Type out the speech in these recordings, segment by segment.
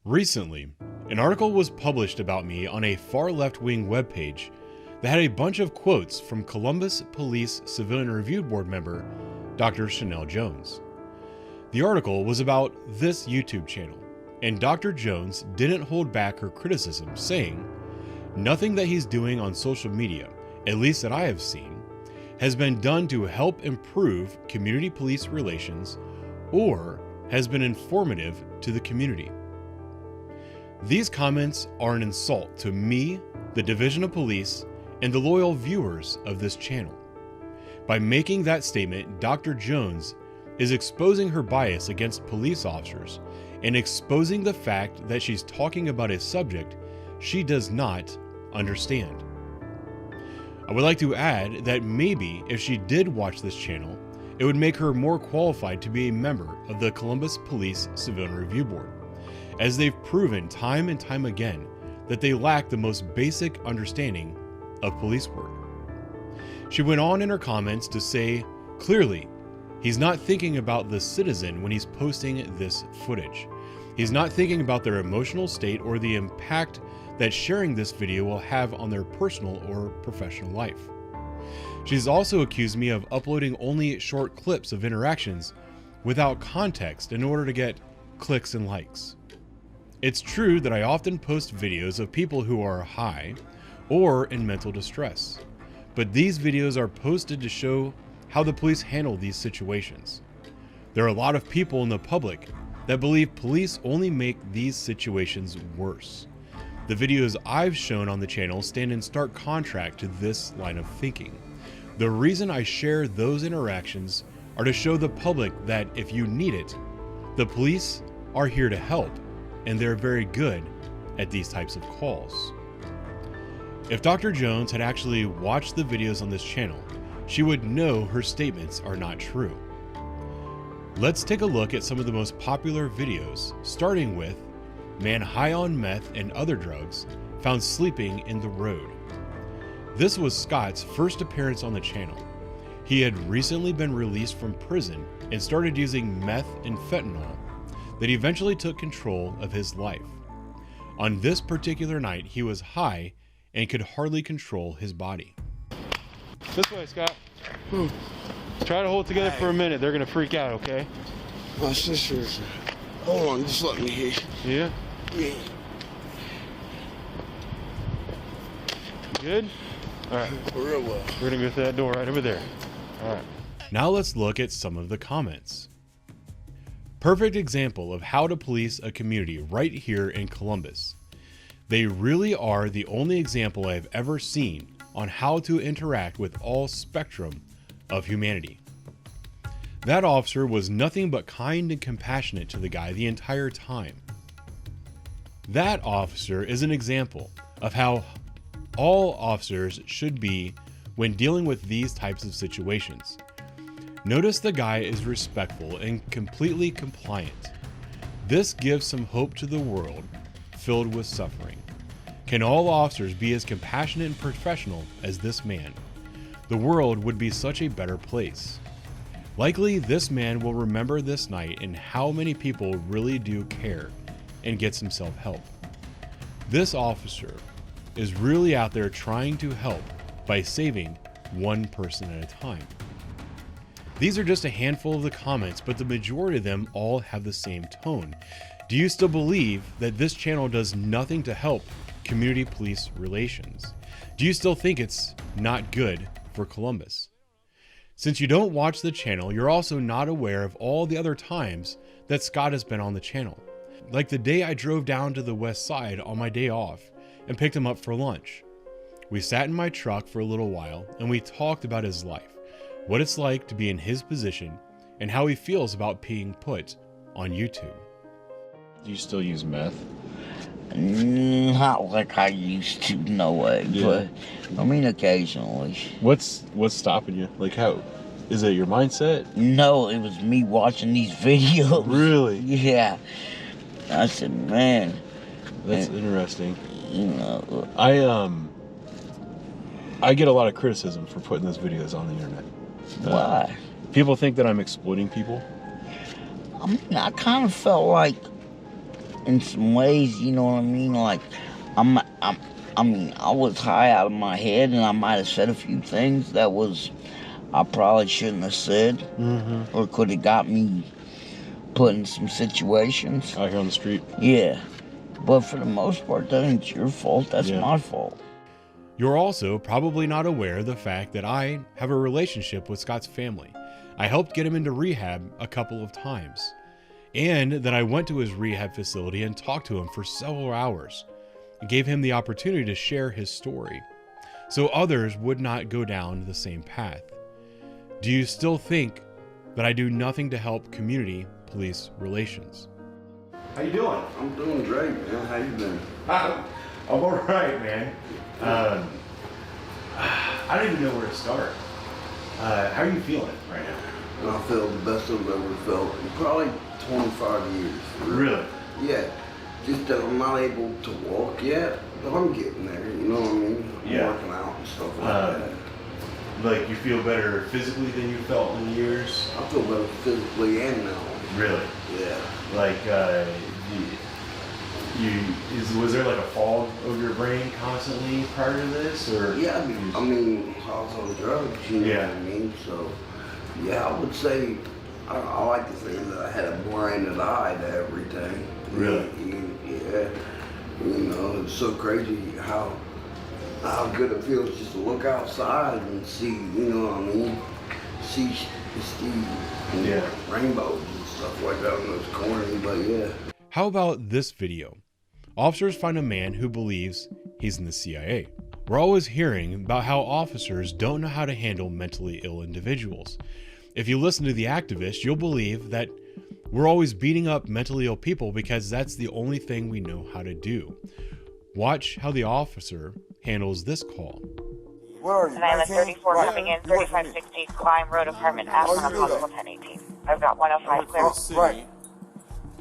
Recently, an article was published about me on a far left-wing webpage that had a bunch of quotes from Columbus Police Civilian Review Board member Dr. Chanel Jones. The article was about this YouTube channel, and Dr. Jones didn't hold back her criticism, saying, "Nothing that he's doing on social media, at least that I have seen, has been done to help improve community police relations or has been informative to the community." These comments are an insult to me, the Division of Police, and the loyal viewers of this channel. By making that statement, Dr. Jones is exposing her bias against police officers and exposing the fact that she's talking about a subject she does not understand. I would like to add that maybe if she did watch this channel, it would make her more qualified to be a member of the Columbus Police Civilian Review Board, as they've proven time and time again that they lack the most basic understanding of police work. She went on in her comments to say, clearly, he's not thinking about the citizen when he's posting this footage. He's not thinking about their emotional state or the impact that sharing this video will have on their personal or professional life. She's also accused me of uploading only short clips of interactions without context in order to get clicks and likes. It's true that I often post videos of people who are high or in mental distress, but these videos are posted to show how the police handle these situations. There are a lot of people in the public that believe police only make these situations worse. The videos I've shown on the channel stand in stark contrast to this line of thinking. The reason I share those interactions are to show the public that if you need it, the police are here to help, and they're very good at these types of calls. If Dr. Jones had actually watched the videos on this channel, she would know her statements are not true. Let's take a look at some of the most popular videos, starting with man high on meth and other drugs found sleeping in the road. This was Scott's first appearance on the channel. He had recently been released from prison and started using meth and fentanyl that eventually took control of his life. On this particular night, he was high and could hardly control his body. This way, Scott. Try to hold it together for a minute. They're gonna freak out, okay? My sister's. Hold on, just let me hear. Yeah? Yeah. Good? Alright. Real well. We're gonna go through that door right over there. Alright. Now let's look at some of the comments. Perfect example of how to police a community right here in Columbus. They really are the only example I've ever seen on how to interact with all spectrum of humanity. That officer was nothing but kind and compassionate to the guy the entire time. That officer is an example of how all officers should be when dealing with these types of situations. Notice the guy is respectful and completely compliant. This gives some hope to the world filled with suffering. Can all officers be as compassionate and professional as this man? The world would be such a better place. Likely this man will remember this night and how many people really do care and gets himself help. This officer is really out there trying to help by saving one person at a time. These are just a handful of the comments, but the majority of them all have the same tone. Do you still believe that this channel does nothing to help community police relations? Do you still think it's not good for Columbus? Since you don't watch the channel, you're also not aware of all the other times that Scott has been on the channel. Like the day I drove down to the west side on my day off and picked him up for lunch. We sat in my truck for a little while and we talked about his life, what it's like to be in his position, and how he feels about being put on YouTube. Do you still use meth? Not like I used to, no way. Yeah. But I mean, occasionally. What's stopping you? Like, how is it your mindset? No, it was me watching these videos. Really? Yeah. I said, man. That's interesting. you know. I get a lot of criticism for putting those videos on the internet. Why? People think that I'm exploiting people. I mean, I kind of felt like, in some ways, you know what I mean? Like, I was high out of my head, and I might have said a few things that I probably shouldn't have said, or could have got me put in some situations. Out here on the street. Yeah. But for the most part, that ain't your fault. That's my fault. You're also probably not aware of the fact that I have a relationship with Scott's family. I helped get him into rehab a couple of times, and that I went to his rehab facility and talked to him for several hours and gave him the opportunity to share his story so others would not go down the same path. Do you still think that I do nothing to help community police relations? How you doing? I'm doing great, man. How you been? I'm all right, man. I don't even know where to start. How are you feeling right now? I feel the best I've ever felt in probably 25 years. Really? Yeah. Just that I'm not able to walk yet, but I'm getting there, you know what I mean? I'm working out and stuff like that. Like you feel better physically than you felt in years? I feel better physically and mentally. Really? Yeah. Like, was there like a fog over your brain constantly prior to this, or? Yeah, I mean, I was on drugs, you know what I mean? So, yeah, I would say, I like to say that I had a blinded eye to everything. Really? Yeah. You know, it's so crazy how good it feels just to look outside and see, you know what I mean? See rainbows and stuff like that. I know it's corny, but yeah. How about this video? Officers find a man who believes he's in the CIA. We're always hearing about how officers don't know how to handle mentally ill individuals. If you listen to the activists, you'll believe that we're always beating up mentally ill people because that's the only thing we know how to do. Watch how the officer handles this call. Where are you? And I'm at 34 coming in, 3560 Climb Road, apartment F, on possible 1018. I've got 105 clear. Right.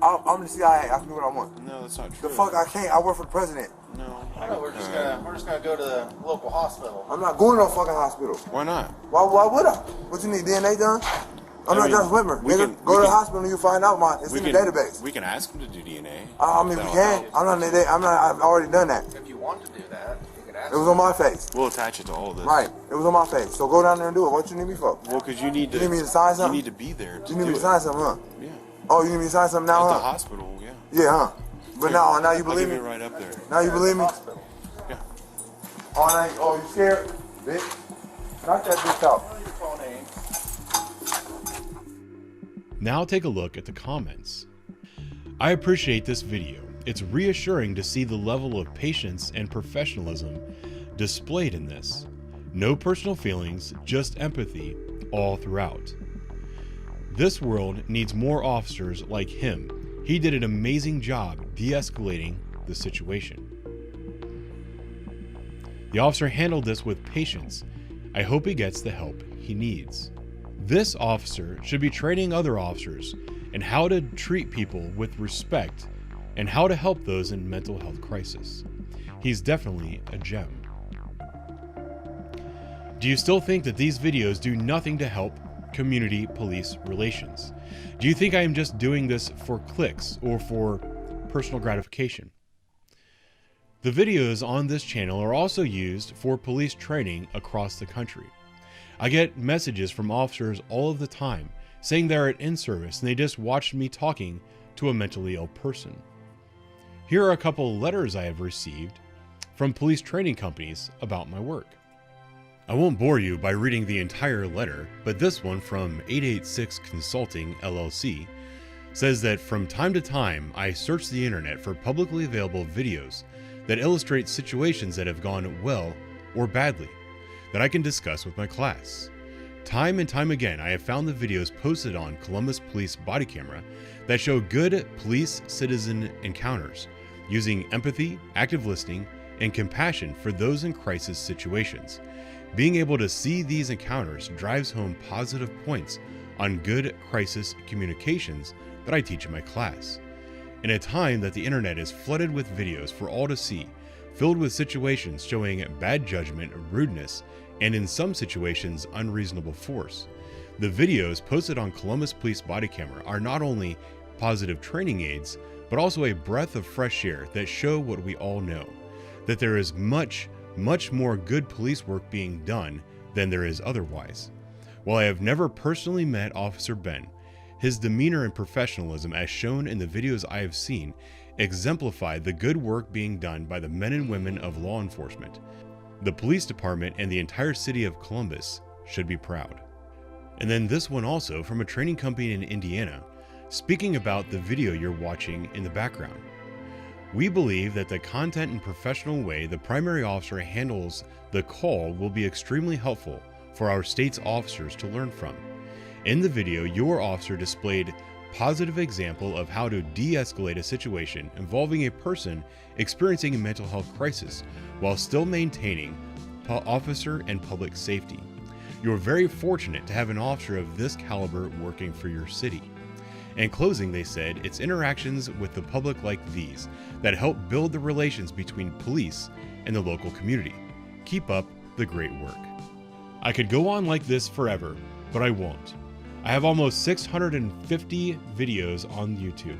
I'm the CIA. I can do what I want. No, that's not true. The fuck I can't. I work for the president. No. We're just gonna go to the local hospital. I'm not going to no fucking hospital. Why not? Why would I? What you need, DNA done? I'm not Josh Whitmer. Go to the hospital and you find out it's in the database. We can ask him to do DNA. I mean, we can. I've already done that. If you want to do that, you can ask. It was on my face. We'll attach it to all of this. Right. It was on my face. So go down there and do it. What you need me for? Well, because you need to. You need me to sign something? You need to be there. You need me to sign something, huh? Yeah. Oh, you need me to sign something now, At huh? the hospital, yeah. Yeah, huh? But now you I'll believe give me? it right up there. Now you believe me? Yeah. Oh, you scared? Bitch. Knock that bitch out. Now take a look at the comments. I appreciate this video. It's reassuring to see the level of patience and professionalism displayed in this. No personal feelings, just empathy all throughout. This world needs more officers like him. He did an amazing job de-escalating the situation. The officer handled this with patience. I hope he gets the help he needs. This officer should be training other officers in how to treat people with respect and how to help those in mental health crisis. He's definitely a gem. Do you still think that these videos do nothing to help community police relations? Do you think I am just doing this for clicks or for personal gratification? The videos on this channel are also used for police training across the country. I get messages from officers all of the time saying they're at in-service and they just watched me talking to a mentally ill person. Here are a couple letters I have received from police training companies about my work. I won't bore you by reading the entire letter, but this one from 886 Consulting LLC says that from time to time I search the internet for publicly available videos that illustrate situations that have gone well or badly that I can discuss with my class. Time and time again, I have found the videos posted on Columbus Police body camera that show good police-citizen encounters using empathy, active listening, and compassion for those in crisis situations. Being able to see these encounters drives home positive points on good crisis communications that I teach in my class. In a time that the internet is flooded with videos for all to see, filled with situations showing bad judgment, rudeness, and in some situations, unreasonable force. The videos posted on Columbus Police body camera are not only positive training aids, but also a breath of fresh air that show what we all know, that there is much more good police work being done than there is otherwise. While I have never personally met Officer Ben, his demeanor and professionalism as shown in the videos I have seen exemplify the good work being done by the men and women of law enforcement. The police department and the entire city of Columbus should be proud. And then this one also from a training company in Indiana, speaking about the video you're watching in the background. We believe that the content and professional way the primary officer handles the call will be extremely helpful for our state's officers to learn from. In the video, your officer displayed positive example of how to de-escalate a situation involving a person experiencing a mental health crisis while still maintaining officer and public safety. You're very fortunate to have an officer of this caliber working for your city. In closing, they said, it's interactions with the public like these that help build the relations between police and the local community. Keep up the great work. I could go on like this forever, but I won't. I have almost 650 videos on YouTube,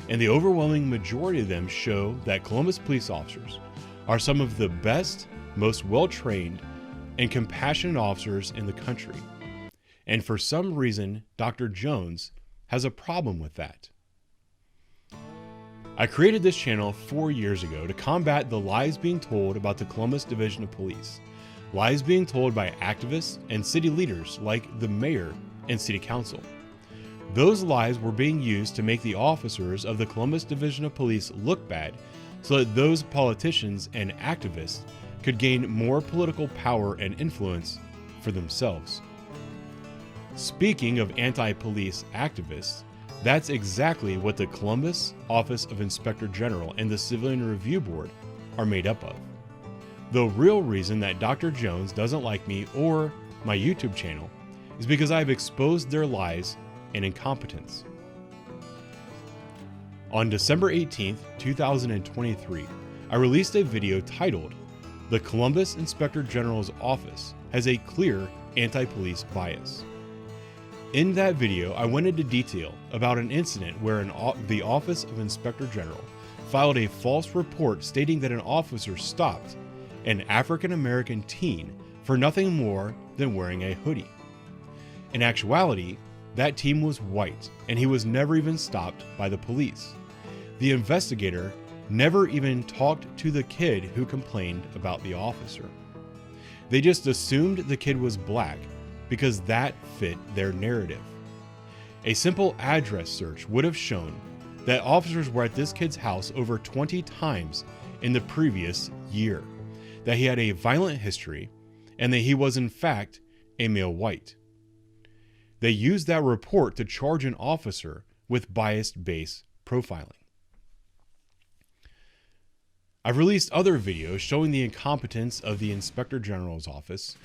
and the overwhelming majority of them show that Columbus police officers are some of the best, most well-trained, and compassionate officers in the country. And for some reason, Dr. Jones has a problem with that. I created this channel 4 years ago to combat the lies being told about the Columbus Division of Police, lies being told by activists and city leaders like the mayor and city council. Those lies were being used to make the officers of the Columbus Division of Police look bad so that those politicians and activists could gain more political power and influence for themselves. Speaking of anti-police activists, that's exactly what the Columbus Office of Inspector General and the Civilian Review Board are made up of. The real reason that Dr. Jones doesn't like me or my YouTube channel is because I've exposed their lies and incompetence. On December 18th, 2023, I released a video titled, "The Columbus Inspector General's Office Has a Clear Anti-Police Bias." In that video, I went into detail about an incident where the Office of Inspector General filed a false report stating that an officer stopped an African-American teen for nothing more than wearing a hoodie. In actuality, that teen was white, and he was never even stopped by the police. The investigator never even talked to the kid who complained about the officer. They just assumed the kid was black because that fit their narrative. A simple address search would have shown that officers were at this kid's house over 20 times in the previous year, that he had a violent history, and that he was in fact a male white. They used that report to charge an officer with bias-based profiling. I've released other videos showing the incompetence of the Inspector General's office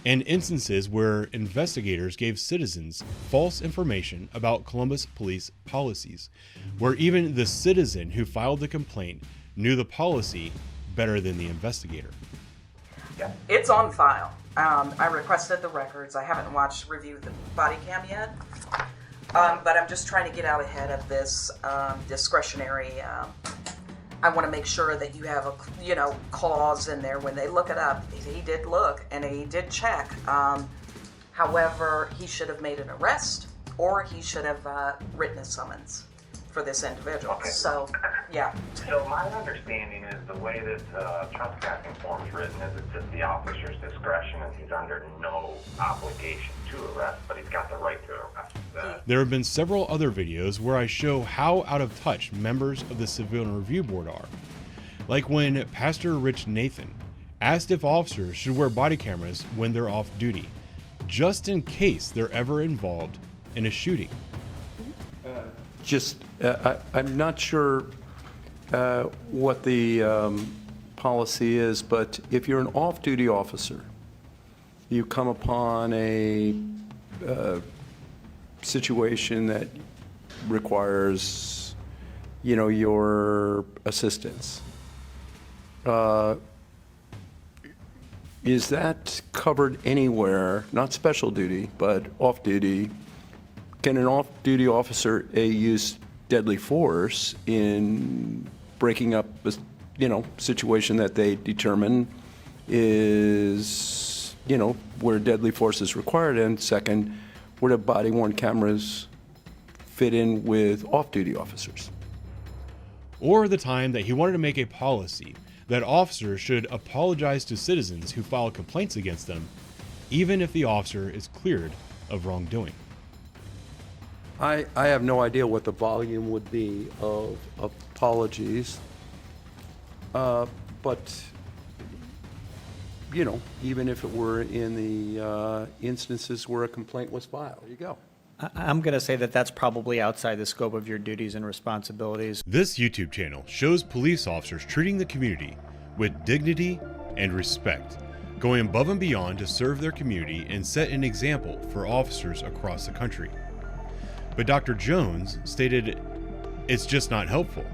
and instances where investigators gave citizens false information about Columbus police policies, where even the citizen who filed the complaint knew the policy better than the investigator. Yeah, it's on file. I requested the records. I haven't reviewed the body cam yet, but I'm just trying to get out ahead of this discretionary. I want to make sure that you have a clause in there when they look it up. He did look and he did check. However, he should have made an arrest or he should have written a summons for this individual. Okay. So, yeah. So my understanding is the way this trespassing form is written is it's just the officer's discretion and he's under no obligation to arrest, but he's got the right to arrest. There have been several other videos where I show how out of touch members of the Civilian Review Board are. Like when Pastor Rich Nathan asked if officers should wear body cameras when they're off duty, just in case they're ever involved in a shooting. I'm not sure what the policy is, but if you're an off-duty officer, you come upon a situation that requires, your assistance. Is that covered anywhere, not special duty, but off-duty? Can an off-duty officer use deadly force in breaking up a situation that they determine is, where deadly force is required? And second, where do body-worn cameras fit in with off-duty officers? Or the time that he wanted to make a policy that officers should apologize to citizens who file complaints against them, even if the officer is cleared of wrongdoing. I have no idea what the volume would be of apologies, but, even if it were in the instances where a complaint was filed, there you go. I'm going to say that that's probably outside the scope of your duties and responsibilities. This YouTube channel shows police officers treating the community with dignity and respect, going above and beyond to serve their community and set an example for officers across the country. But Dr. Jones stated it's just not helpful.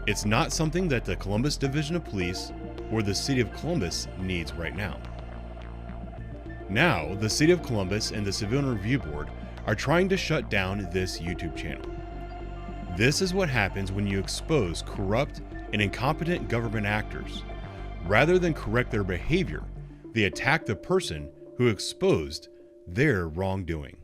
It's not something that the Columbus Division of Police or the City of Columbus needs right now. Now, the City of Columbus and the Civilian Review Board are trying to shut down this YouTube channel. This is what happens when you expose corrupt and incompetent government actors. Rather than correct their behavior, they attack the person who exposed their wrongdoing.